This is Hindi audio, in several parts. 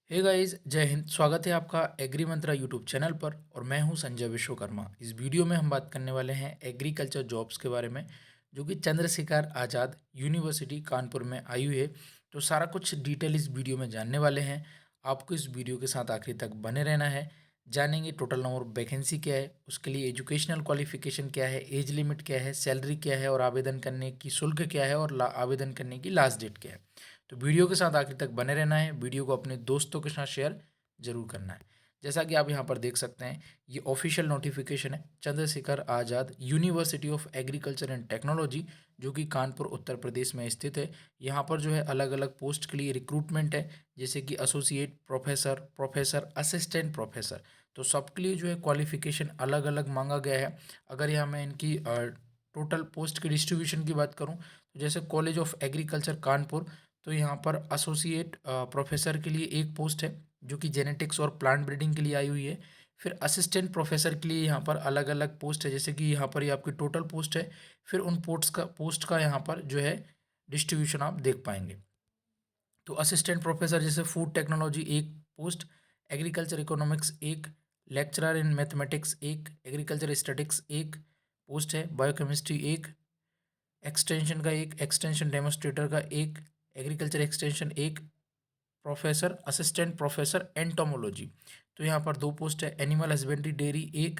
हे गाइस, जय हिंद। स्वागत है आपका एग्री मंत्रा यूट्यूब चैनल पर और मैं हूं संजय विश्वकर्मा। इस वीडियो में हम बात करने वाले हैं एग्रीकल्चर जॉब्स के बारे में, जो कि चंद्रशेखर आज़ाद यूनिवर्सिटी कानपुर में आई हुई है। तो सारा कुछ डिटेल इस वीडियो में जानने वाले हैं। आपको इस वीडियो के साथ आखिर तक बने रहना है। जानेंगे टोटल नंबर ऑफ वैकेंसी क्या है, उसके लिए एजुकेशनल क्वालिफिकेशन क्या है, एज लिमिट क्या है, सैलरी क्या है और आवेदन करने की शुल्क क्या है और आवेदन करने की लास्ट डेट क्या है। तो वीडियो के साथ आखिर तक बने रहना है। वीडियो को अपने दोस्तों के साथ शेयर जरूर करना है। जैसा कि आप यहाँ पर देख सकते हैं, ये ऑफिशियल नोटिफिकेशन है Chandrashekhar Azad university of agriculture and technology, जो कि कानपुर उत्तर प्रदेश में स्थित है। यहाँ पर जो है अलग अलग पोस्ट के लिए रिक्रूटमेंट है, जैसे कि associate professor, professor, assistant professor. तो सबके लिए जो है क्वालिफिकेशन अलग अलग मांगा गया है। अगर यहाँ मैं इनकी टोटल पोस्ट की डिस्ट्रीब्यूशन की बात करूँ, तो जैसे कॉलेज ऑफ एग्रीकल्चर कानपुर, तो यहाँ पर एसोसिएट प्रोफेसर के लिए एक पोस्ट है, जो कि जेनेटिक्स और प्लांट ब्रीडिंग के लिए आई हुई है। फिर असिस्टेंट प्रोफेसर के लिए यहाँ पर अलग अलग पोस्ट है, जैसे कि यहाँ पर ये आपकी टोटल पोस्ट है। फिर उन पोस्ट का यहाँ पर जो है डिस्ट्रीब्यूशन आप देख पाएंगे। तो असिस्टेंट प्रोफेसर जैसे फूड टेक्नोलॉजी एक पोस्ट, एग्रीकल्चर इकोनॉमिक्स एक, लेक्चरर इन मैथमेटिक्स एक, एग्रीकल्चर स्टैटिक्स एक पोस्ट है, बायोकेमिस्ट्री एक, एक्सटेंशन का एक, एक्सटेंशन डेमोस्ट्रेटर का एक, एग्रीकल्चर एक्सटेंशन एक, प्रोफेसर, असिस्टेंट प्रोफेसर एंटोमोलॉजी। तो यहाँ पर दो पोस्ट है, एनिमल हस्बेंड्री डेयरी एक,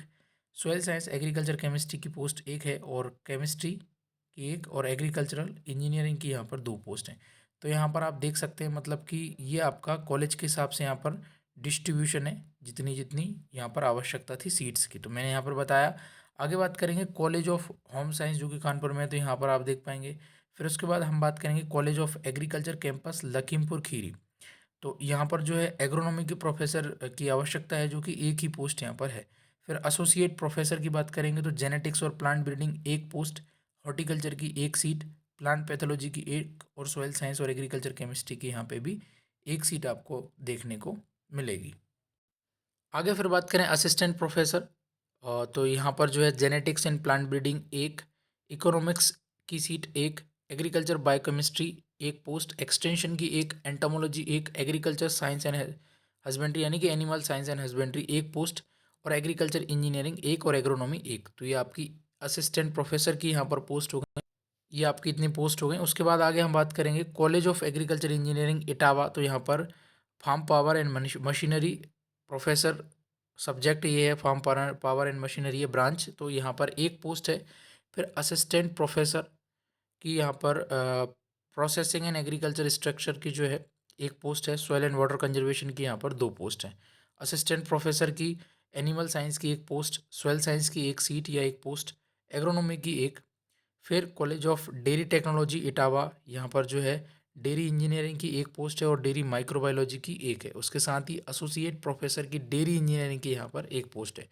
सॉइल साइंस एग्रीकल्चर केमिस्ट्री की पोस्ट एक है और केमिस्ट्री की एक, और एग्रीकल्चरल इंजीनियरिंग की यहाँ पर दो पोस्ट हैं। तो यहाँ पर आप देख सकते हैं, मतलब कि ये आपका कॉलेज के हिसाब से यहाँ पर डिस्ट्रीब्यूशन है, जितनी जितनी यहाँ पर आवश्यकता थी सीट्स की, तो मैंने यहाँ पर बताया। आगे बात करेंगे कॉलेज ऑफ होम साइंस, जो कि कानपुर में है, तो यहाँ पर आप देख पाएंगे। फिर उसके बाद हम बात करेंगे college of agriculture campus Lakhimpur Kheri. तो यहाँ पर जो है एग्रोनॉमी के प्रोफेसर की आवश्यकता है, जो कि एक ही पोस्ट यहाँ पर है। फिर एसोसिएट प्रोफेसर की बात करेंगे तो जेनेटिक्स और प्लांट ब्रीडिंग एक पोस्ट, हॉर्टिकल्चर की एक सीट, प्लांट पैथोलॉजी की एक, और सॉइल साइंस और एग्रीकल्चर केमिस्ट्री की यहाँ पे भी एक सीट आपको देखने को मिलेगी। आगे फिर बात करें असिस्टेंट प्रोफेसर, तो यहाँ पर जो है जेनेटिक्स एंड प्लांट ब्रीडिंग एक, इकोनॉमिक्स की सीट एक, एग्रीकल्चर बायोकेमिस्ट्री एक पोस्ट, एक्सटेंशन की एक, एंटोमोलॉजी एक, एग्रीकल्चर साइंस एंड हस्बेंड्री यानी कि एनिमल साइंस एंड हस्बेंड्री एक पोस्ट, और एग्रीकल्चर इंजीनियरिंग एक, और एग्रोनॉमी एक। तो ये आपकी असिस्टेंट प्रोफेसर की यहाँ पर पोस्ट हो गई। ये आपकी इतनी पोस्ट हो गई। उसके बाद आगे हम बात करेंगे college of agriculture engineering Etawah, तो यहाँ पर farm power and machinery professor subject ये है, फार्म पावर एंड मशीनरी है ब्रांच, तो यहाँ पर एक पोस्ट है। फिर असिस्टेंट प्रोफेसर की यहाँ पर प्रोसेसिंग एंड एग्रीकल्चर स्ट्रक्चर की जो है एक पोस्ट है, सॉइल एंड वाटर कंजर्वेशन की यहाँ पर दो पोस्ट हैं। असिस्टेंट प्रोफेसर की एनिमल साइंस की एक पोस्ट, सॉइल साइंस की एक सीट या एक पोस्ट, एग्रोनॉमी की एक। फिर college of dairy technology Etawah, यहाँ पर जो है डेयरी इंजीनियरिंग की एक पोस्ट है और डेयरी माइक्रोबायोलॉजी की एक है। उसके साथ ही एसोसिएट प्रोफेसर की डेयरी इंजीनियरिंग की यहाँ पर एक पोस्ट है।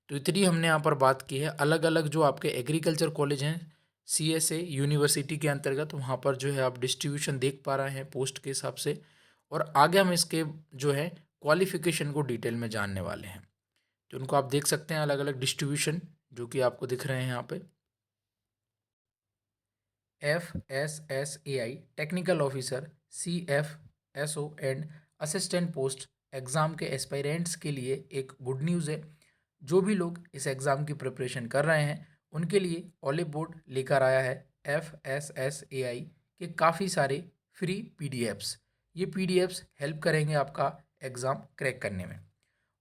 तो इतनी हमने यहाँ पर बात की है। अलग अलग जो आपके एग्रीकल्चर कॉलेज हैं CSA यूनिवर्सिटी के अंतर्गत, वहाँ पर जो है आप डिस्ट्रीब्यूशन देख पा रहे हैं पोस्ट के हिसाब से। और आगे हम इसके जो है क्वालिफिकेशन को डिटेल में जानने वाले हैं। तो उनको आप देख सकते हैं अलग अलग डिस्ट्रीब्यूशन, जो कि आपको दिख रहे हैं यहाँ पे। FSSAI technical officer, CFSO and assistant post exam के एस्पायरेंट्स के लिए एक गुड न्यूज़ है। जो भी लोग इस एग्ज़ाम की प्रिपरेशन कर रहे हैं, उनके लिए ऑलिव बोर्ड लेकर आया है FSSAI के काफ़ी सारे फ्री PDFs। ये PDFs हेल्प करेंगे आपका एग्ज़ाम क्रैक करने में,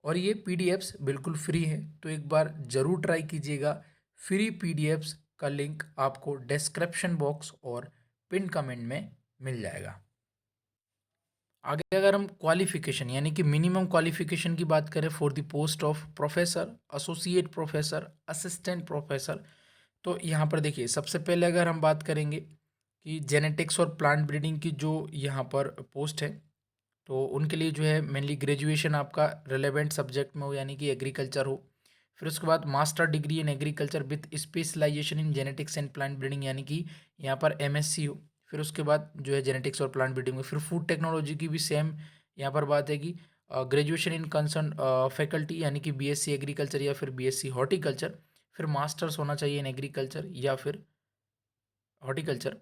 और ये PDFs बिल्कुल फ्री हैं, तो एक बार ज़रूर ट्राई कीजिएगा। फ्री PDFs का लिंक आपको डिस्क्रिप्शन बॉक्स और पिन कमेंट में मिल जाएगा। आगे अगर हम क्वालिफिकेशन यानी कि मिनिमम क्वालिफिकेशन की बात करें for the post of professor, associate professor, assistant professor, तो यहाँ पर देखिए सबसे पहले अगर हम बात करेंगे कि जेनेटिक्स और प्लांट ब्रीडिंग की जो यहाँ पर पोस्ट है, तो उनके लिए जो है मेनली ग्रेजुएशन आपका रिलेवेंट सब्जेक्ट में हो, यानी कि एग्रीकल्चर हो। फिर उसके बाद master degree in agriculture with specialisation in genetics and plant breeding, यानी कि यहाँ पर MSc हो। फिर उसके बाद जो है जेनेटिक्स और प्लांट ब्रीडिंग में फिर फूड टेक्नोलॉजी की भी सेम यहाँ पर बात है कि ग्रेजुएशन इन कंसर्न फैकल्टी, यानी कि BSc एग्रीकल्चर या फिर BSc हॉर्टिकल्चर। फिर मास्टर्स होना चाहिए इन एग्रीकल्चर या फिर horticulture,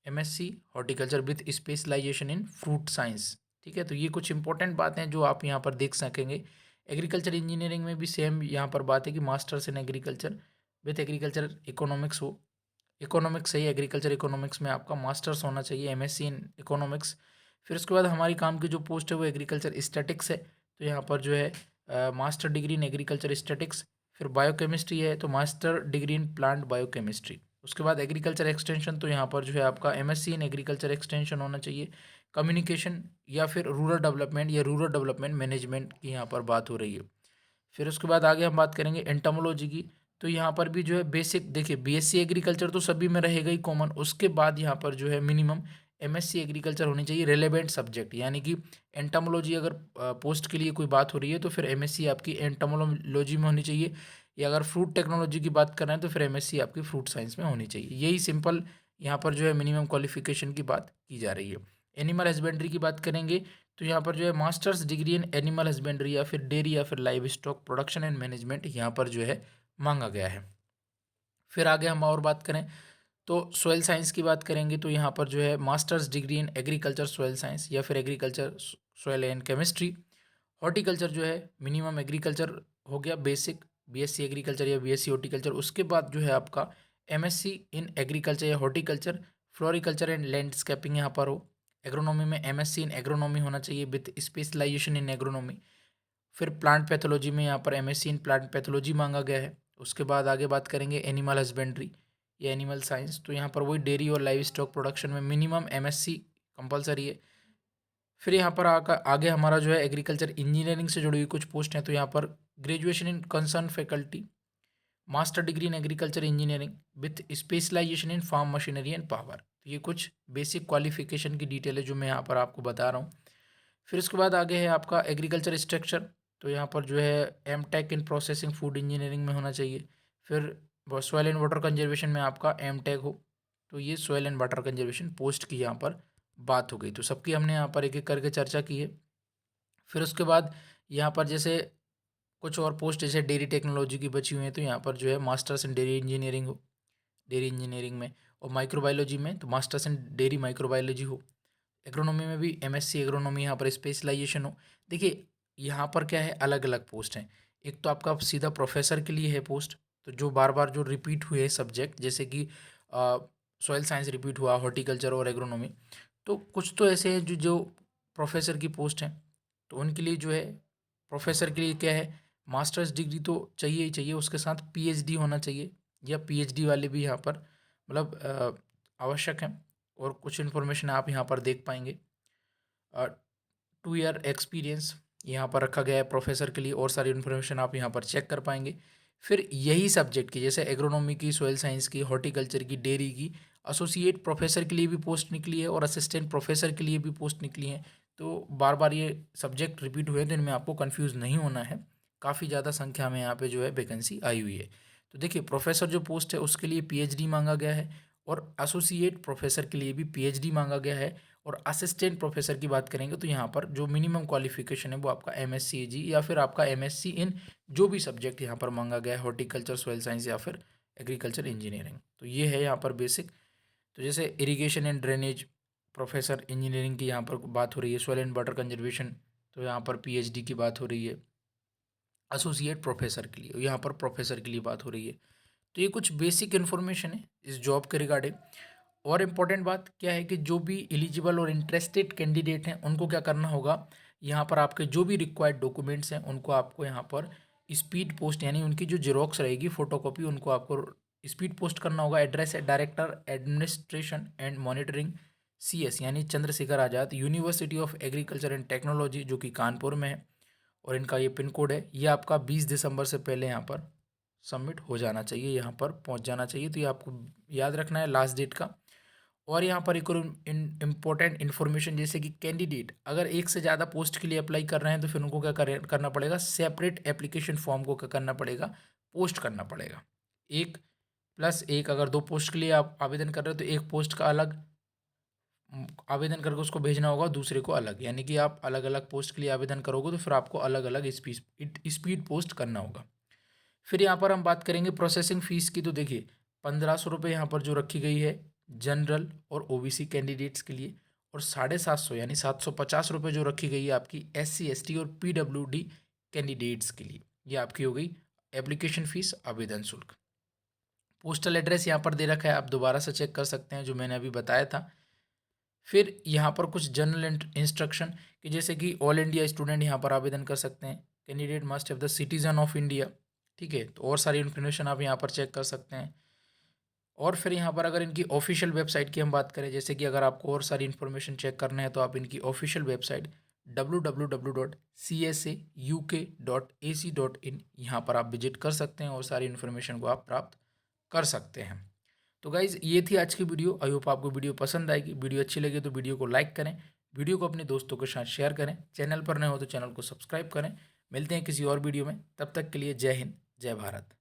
MSc horticulture with specialisation in fruit science. ठीक है, तो ये कुछ इंपॉर्टेंट बातें हैं जो आप यहाँ पर देख सकेंगे। एग्रीकल्चर इंजीनियरिंग में भी सेम यहाँ पर बात है कि masters in agriculture with agriculture economics हो। इकोनॉमिक्स सही, एग्रीकल्चर इकोनॉमिक्स में आपका मास्टर्स होना चाहिए, एमएससी इन इकोनॉमिक्स। फिर उसके बाद हमारी काम की जो पोस्ट है वो एग्रीकल्चर स्टैटिक्स है, तो यहाँ पर जो है master degree in agriculture statics. फिर बायोकेमिस्ट्री है तो master degree in plant biochemistry. उसके बाद एग्रीकल्चर एक्सटेंशन, तो यहाँ पर जो है आपका एमएससी इन एग्रीकल्चर एक्सटेंशन होना चाहिए। कम्युनिकेशन या फिर रूरल डेवलपमेंट या रूरल डेवलपमेंट मैनेजमेंट की यहाँ पर बात हो रही है। फिर उसके बाद आगे हम बात करेंगे एंटोमोलॉजी की, तो यहाँ पर भी जो है बेसिक देखिए बीएससी एग्रीकल्चर तो सभी में रहेगा ही कॉमन। उसके बाद यहाँ पर जो है मिनिमम एमएससी एग्रीकल्चर होनी चाहिए रेलेवेंट सब्जेक्ट, यानी कि एंटोमोलॉजी अगर पोस्ट के लिए कोई बात हो रही है तो फिर एमएससी आपकी एंटोमोलॉजी में होनी चाहिए, या अगर फ्रूट टेक्नोलॉजी की बात कर रहे हैं तो फिर एमएससी आपकी फ्रूट साइंस में होनी चाहिए। यही सिंपल यहाँ पर जो है मिनिमम क्वालिफिकेशन की बात की जा रही है। एनिमल हस्बेंड्री की बात करेंगे तो यहाँ पर जो है masters degree in animal husbandry या फिर डेयरी या फिर live stock production and management यहाँ पर जो है मांगा गया है। फिर आगे हम और बात करें तो सॉइल साइंस की बात करेंगे तो यहाँ पर जो है masters degree in agriculture soil science या फिर agriculture soil and chemistry. Horticulture जो है मिनिमम एग्रीकल्चर हो गया बेसिक, बीएससी एग्रीकल्चर या बीएससी हॉर्टिकल्चर। उसके बाद जो है आपका एमएससी इन एग्रीकल्चर या हॉर्टिकल्चर, फ्लोरिकल्चर एंड लैंडस्केपिंग यहाँ पर हो। एग्रोनॉमी में एमएससी इन एग्रोनॉमी होना चाहिए विथ स्पेशलाइजेशन इन एग्रोनॉमी। फिर प्लांट पैथोलॉजी में यहाँ पर एमएससी इन प्लांट पैथोलॉजी मांगा गया है। उसके बाद आगे बात करेंगे एनिमल हस्बेंड्री या एनिमल साइंस, तो यहाँ पर वही डेयरी और लाइव स्टॉक प्रोडक्शन में मिनिमम एमएससी कंपलसरी है। फिर यहाँ पर आगे हमारा जो है एग्रीकल्चर इंजीनियरिंग से जुड़ी हुई कुछ पोस्ट हैं, तो यहाँ पर graduation in concern faculty, master degree in agriculture engineering with specialisation in farm machinery and power. तो ये कुछ बेसिक क्वालिफिकेशन की डिटेल है जो मैं यहाँ पर आपको बता रहा हूँ। फिर उसके बाद आगे है आपका एग्रीकल्चर स्ट्रक्चर, तो यहाँ पर जो है M tech in processing food engineering में होना चाहिए। फिर सॉइल एंड वाटर कंजर्वेशन में आपका एम टेक हो, तो ये soil and water conservation post की यहाँ पर बात हो गई। तो सबकी हमने यहाँ पर एक एक करके चर्चा की है। फिर उसके बाद यहाँ पर जैसे कुछ और पोस्ट जैसे डेयरी टेक्नोलॉजी की बची हुई हैं, तो यहाँ पर जो है मास्टर्स इन डेयरी इंजीनियरिंग हो डेयरी इंजीनियरिंग में, और माइक्रोबायोलॉजी में तो मास्टर्स इन डेयरी माइक्रोबायोलॉजी हो। एग्रोनॉमी में भी एमएससी एग्रोनॉमी यहाँ पर स्पेशलाइजेशन हो। देखिए यहाँ पर क्या है, अलग अलग पोस्ट हैं। एक तो आपका सीधा प्रोफेसर के लिए है पोस्ट, तो जो बार बार जो रिपीट हुए सब्जेक्ट जैसे कि सॉइल साइंस रिपीट हुआ, हॉर्टिकल्चर और एग्रोनॉमी, तो कुछ तो ऐसे हैं जो जो प्रोफेसर की पोस्ट हैं, तो उनके लिए जो है प्रोफेसर के लिए क्या है, मास्टर्स डिग्री तो चाहिए ही चाहिए, उसके साथ पीएचडी होना चाहिए, या पीएचडी वाले भी यहाँ पर मतलब आवश्यक हैं। और कुछ इन्फॉर्मेशन आप यहाँ पर देख पाएंगे। 2 ईयर एक्सपीरियंस यहाँ पर रखा गया है प्रोफेसर के लिए, और सारी इन्फॉर्मेशन आप यहाँ पर चेक कर पाएंगे। फिर यही सब्जेक्ट की जैसे एग्रोनॉमी की, सॉइल साइंस की, हॉर्टिकल्चर की, डेयरी की एसोसिएट प्रोफेसर के लिए भी पोस्ट निकली है और असिस्टेंट प्रोफेसर के लिए भी पोस्ट निकली है। तो बार बार ये सब्जेक्ट रिपीट हुए तो इनमें आपको कन्फ्यूज़ नहीं होना है, काफ़ी ज़्यादा संख्या में यहाँ पे जो है वैकेंसी आई हुई है। तो देखिए प्रोफेसर जो पोस्ट है उसके लिए पीएचडी मांगा गया है, और एसोसिएट प्रोफेसर के लिए भी पीएचडी मांगा गया है। और असिस्टेंट प्रोफेसर की बात करेंगे तो यहाँ पर जो मिनिमम क्वालिफिकेशन है वो आपका एमएससी या फिर आपका एमएससी इन जो भी सब्जेक्ट यहाँ पर मांगा गया है, हॉर्टिकल्चर, सॉइल साइंस या फिर एग्रीकल्चर इंजीनियरिंग। तो ये है यहाँ पर बेसिक। तो जैसे irrigation and drainage professor engineering की यहाँ पर बात हो रही है, सॉइल एंड वाटर कंजर्वेशन तो यहाँ पर पीएचडी की बात हो रही है। एसोसिएट प्रोफेसर के लिए, यहाँ पर प्रोफेसर के लिए बात हो रही है। तो ये कुछ बेसिक इन्फॉर्मेशन है इस जॉब के रिगार्डिंग। और इम्पॉर्टेंट बात क्या है कि जो भी एलिजिबल और इंटरेस्टेड कैंडिडेट हैं उनको क्या करना होगा, यहाँ पर आपके जो भी रिक्वायर्ड डॉक्यूमेंट्स हैं उनको आपको यहाँ पर स्पीड पोस्ट यानी उनकी जो जेरोक्स रहेगी फोटोकॉपी उनको आपको स्पीड पोस्ट करना होगा। एड्रेस है director administration and monitoring CS यानी Chandrashekhar Azad, university of agriculture and technology जो कि कानपुर में है, और इनका ये पिन कोड है। ये आपका 20 दिसंबर से पहले यहाँ पर सबमिट हो जाना चाहिए, यहाँ पर पहुँच जाना चाहिए। तो ये आपको याद रखना है लास्ट डेट का। और यहाँ पर एक और इम्पोर्टेंट इन्फॉर्मेशन जैसे कि कैंडिडेट अगर एक से ज़्यादा पोस्ट के लिए अप्लाई कर रहे हैं तो फिर उनको क्या करना पड़ेगा, सेपरेट एप्लीकेशन फॉर्म को क्या करना पड़ेगा, पोस्ट करना पड़ेगा। 1+1 अगर 2 पोस्ट के लिए आप आवेदन कर रहे हो तो एक पोस्ट का अलग आवेदन करके उसको भेजना होगा, दूसरे को अलग, यानी कि आप अलग अलग पोस्ट के लिए आवेदन करोगे तो फिर आपको अलग अलग स्पीड पोस्ट करना होगा। फिर यहाँ पर हम बात करेंगे प्रोसेसिंग फ़ीस की। तो देखिए 1500 रुपये यहाँ पर जो रखी गई है जनरल और ओबीसी कैंडिडेट्स के लिए, और 750 यानी 750 रुपये जो रखी गई है आपकी SC ST और PWD कैंडिडेट्स के लिए। ये आपकी हो गई एप्लीकेशन फ़ीस, आवेदन शुल्क। पोस्टल एड्रेस यहाँ पर दे रखा है, आप दोबारा से चेक कर सकते हैं जो मैंने अभी बताया था। फिर यहाँ पर कुछ जनरल इंस्ट्रक्शन कि जैसे कि ऑल इंडिया स्टूडेंट यहाँ पर आवेदन कर सकते हैं। Candidate must have the citizen of India, ठीक है। तो और सारी इन्फॉर्मेशन आप यहाँ पर चेक कर सकते हैं। और फिर यहाँ पर अगर इनकी ऑफिशियल वेबसाइट की हम बात करें, जैसे कि अगर आपको और सारी इन्फॉर्मेशन चेक करना है तो आप इनकी ऑफिशियल वेबसाइट www.csauk.ac.in यहाँ पर आप विजिट कर सकते हैं और सारी इन्फॉर्मेशन को आप प्राप्त कर सकते हैं। तो गाइज़ ये थी आज की वीडियो। आई होप आपको वीडियो पसंद आएगी। वीडियो अच्छी लगी तो वीडियो को लाइक करें, वीडियो को अपने दोस्तों के साथ शेयर करें, चैनल पर नए हो तो चैनल को सब्सक्राइब करें। मिलते हैं किसी और वीडियो में, तब तक के लिए जय हिंद, जय भारत।